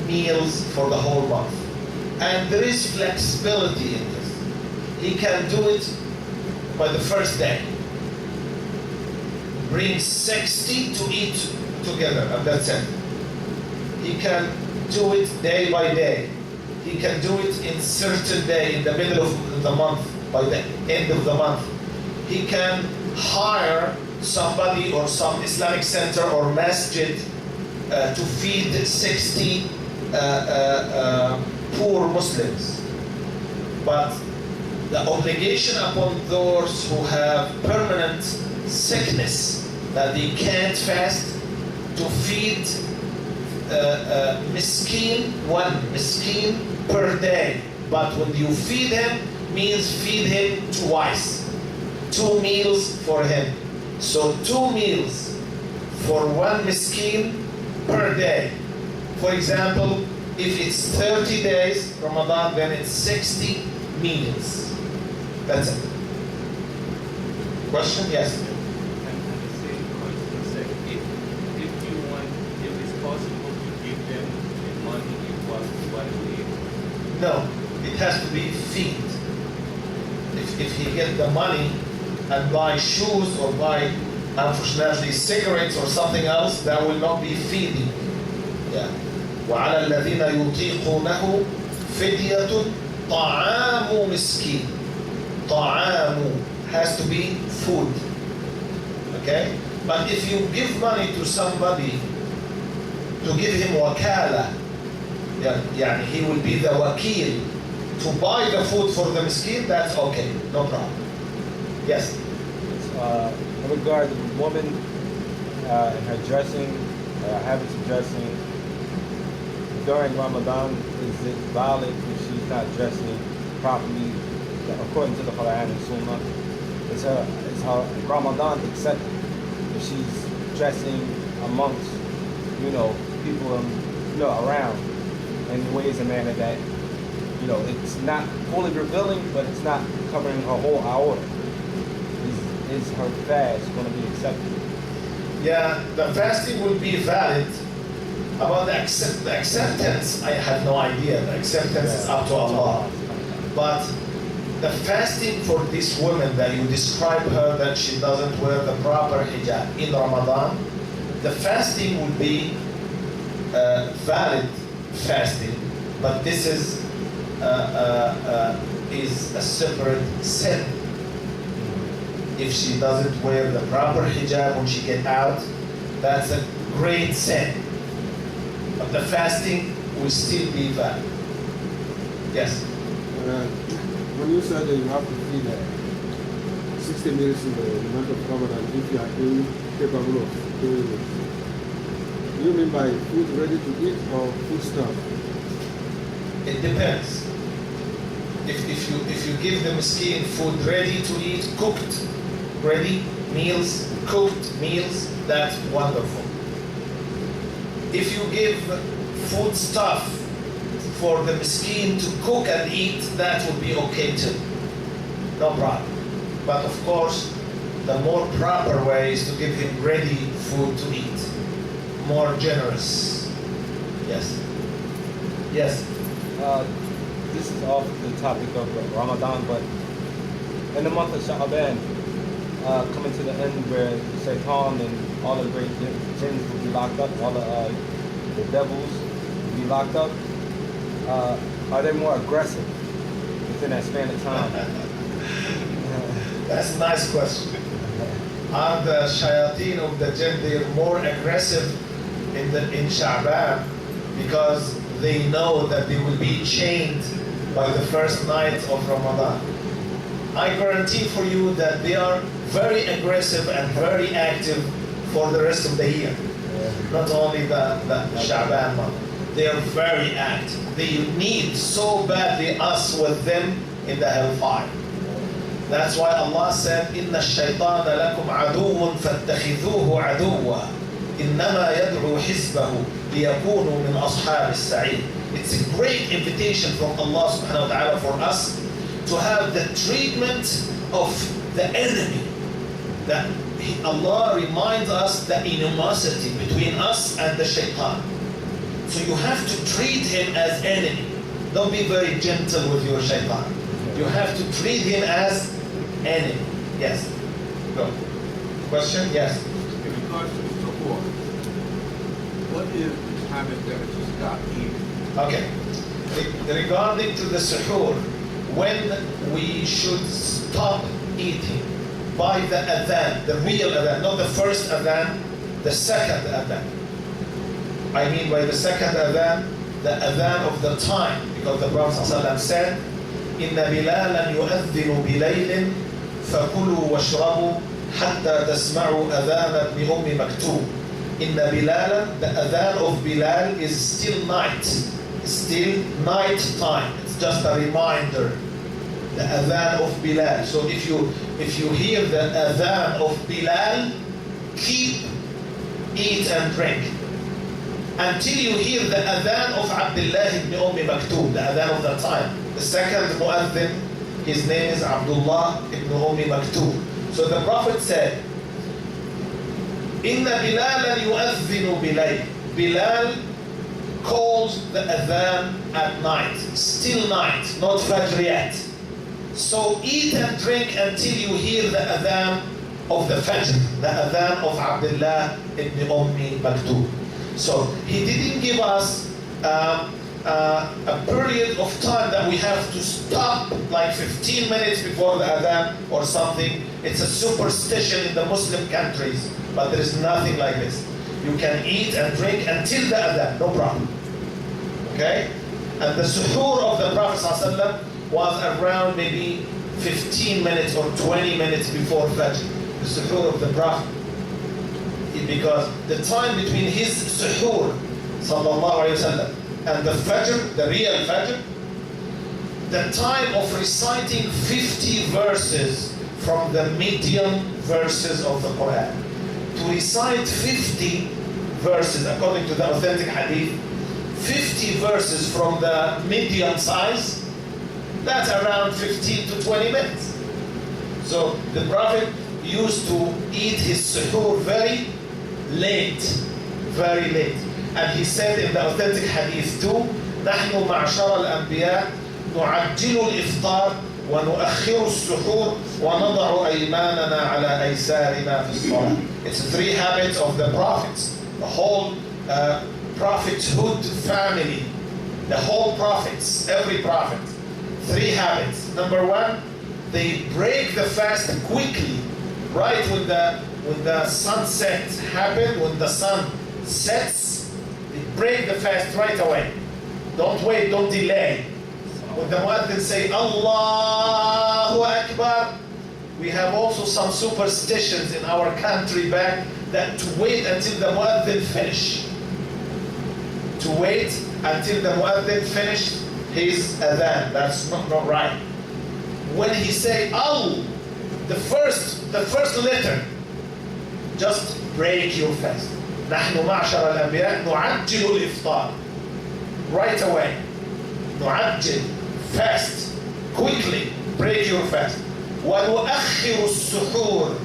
meals for the whole month. And there is flexibility in this. He can do it by the first day. Bring 60 to eat together, and that's it. He can do it day by day. He can do it in certain day, in the middle of the month, by the end of the month. He can hire somebody or some Islamic center or masjid to feed 60 poor Muslims. But the obligation upon those who have permanent sickness that they can't fast, to feed one miskin per day. But when you feed him, means feed him twice. 2 meals for him. So 2 meals for one miskin per day. For example, if it's 30 days Ramadan, then it's 60 meals. That's it. Question? Yes. No, it has to be feed. If he get the money and buy shoes or buy, unfortunately, cigarettes or something else, that will not be feeding. Yeah. وعلى الذين يطيقونه فدية طعام مسكين. طعام has to be food. Okay? But if you give money to somebody to give him wakala, يعني he will be the wakil to buy the food for the miskin, that's okay, no problem. Yes? In regard to the woman and her dressing, habits of dressing, during Ramadan, is it valid if she's not dressing properly according to the Quran and Sunnah? Is her Ramadan accepted if she's dressing amongst, people around in ways and manner that, it's not fully revealing, but it's not covering her whole hour? Is her fast going to be accepted? Yeah, the fasting will be valid. About the acceptance, I have no idea. The acceptance is up to Allah. But the fasting for this woman that you describe her that she doesn't wear the proper hijab in Ramadan, the fasting will be valid fasting, but this is a separate sin. If she doesn't wear the proper hijab when she gets out, that's a great sin. But the fasting will still be valid. Yes? When you said that you have to feed 60 meals in the month of Ramadan, if you are capable of doing it, do you mean by food ready to eat or food stuff? It depends. If you give the miskin food ready to eat, cooked, ready meals, cooked meals, that's wonderful. If you give food stuff for the miskin to cook and eat, that would be okay too. No problem. But of course, the more proper way is to give him ready food to eat. More generous. Yes. Yes. This is off the topic of Ramadan, but in the month of Sha'ban, coming to the end where Shaitan and all the great jinns will be locked up, all the devils will be locked up, are they more aggressive within that span of time? That's a nice question. Are the shayateen of the jinn, they're more aggressive in Sha'ban because they know that they will be chained by the first night of Ramadan? I guarantee for you that they are very aggressive and very active for the rest of the year. Not only the Sha'ban month. They are very active. They need so badly us with them in the hellfire. That's why Allah said, إِنَّ الشَّيْطَانَ لَكُمْ عَدُوٌ فَاتَّخِذُوهُ عَدُوًّا إِنَّمَا يَدْعُو حِزْبَهُ لِيَكُونُوا مِنْ أَصْحَابِ السَّعِيرِ. It's a great invitation from Allah subhanahu wa ta'ala for us to have the treatment of the enemy. That Allah reminds us the animosity between us and the shaitan. So you have to treat him as enemy. Don't be very gentle with your shaitan. You have to treat him as enemy. Yes. Go. Question? Yes. In regards to the support, what is the time that you stop eating? Okay. Regarding to the suhoor, when we should stop eating by the adhan, the real adhan, not the first adhan, the second adhan. I mean by the second adhan, the adhan of the time, because the Prophet ﷺ said, إِنَّ بِلَالًا يُؤَذِّنُ بِلَيْلٍ فَكُلُوا وَاشْرَبُوا حَتَّى تَسْمَعُوا أَذَانَ ابْنِ أُمِّ مَكْتُومٍ. إِنَّ بِلَالًا, the adhan of Bilal is still night. Still night time. It's just a reminder. The adhan of Bilal. So if you hear the adhan of Bilal, keep, eat and drink until you hear the adhan of Abdullah ibn Maktoum, the adhan of that time. The second muaddin, his name is Abdullah ibn Maktoum. So the Prophet said, Inna Bilalan yu'adhinu bilayl. Bilal calls the adhan at night, still night, not Fajr yet. So eat and drink until you hear the adhan of the Fajr, the adhan of Abdullah ibn Maktoum. So he didn't give us a period of time that we have to stop like 15 minutes before the adhan or something. It's a superstition in the Muslim countries, but there is nothing like this. You can eat and drink until the adhan, no problem. Okay? And the suhoor of the Prophet ﷺ was around maybe 15 minutes or 20 minutes before Fajr. The suhoor of the Prophet. Because the time between his suhoor sallallahu alayhi wasallam and the Fajr, the real Fajr, the time of reciting 50 verses from the medium verses of the Quran. To recite 50 verses, according to the authentic hadith, 50 verses from the medium size, that's around 15 to 20 minutes. So the Prophet used to eat his suhoor very late, very late. And he said in the authentic hadith too, نحن معشر الأنبياء نعجل الإفطار ونؤخر السحور ونضع أيماننا على أيسارنا في الصلاة. It's three habits of the prophets, the whole prophethood family, the whole prophets, every prophet. Three habits. Number one, they break the fast quickly, right when the sunset happens, when the sun sets, they break the fast right away. Don't wait, don't delay. When the muaddin say Allahu Akbar, we have also some superstitions in our country back that to wait until the muaddin finish. To wait until the muaddin finish his adhan. That's not right. When he say Al, the first letter, just break your fast. نحن معشر الأنبياء نعجل الإفطار. Right away. نعجل, fast, quickly, break your fast. ونؤخر السحور.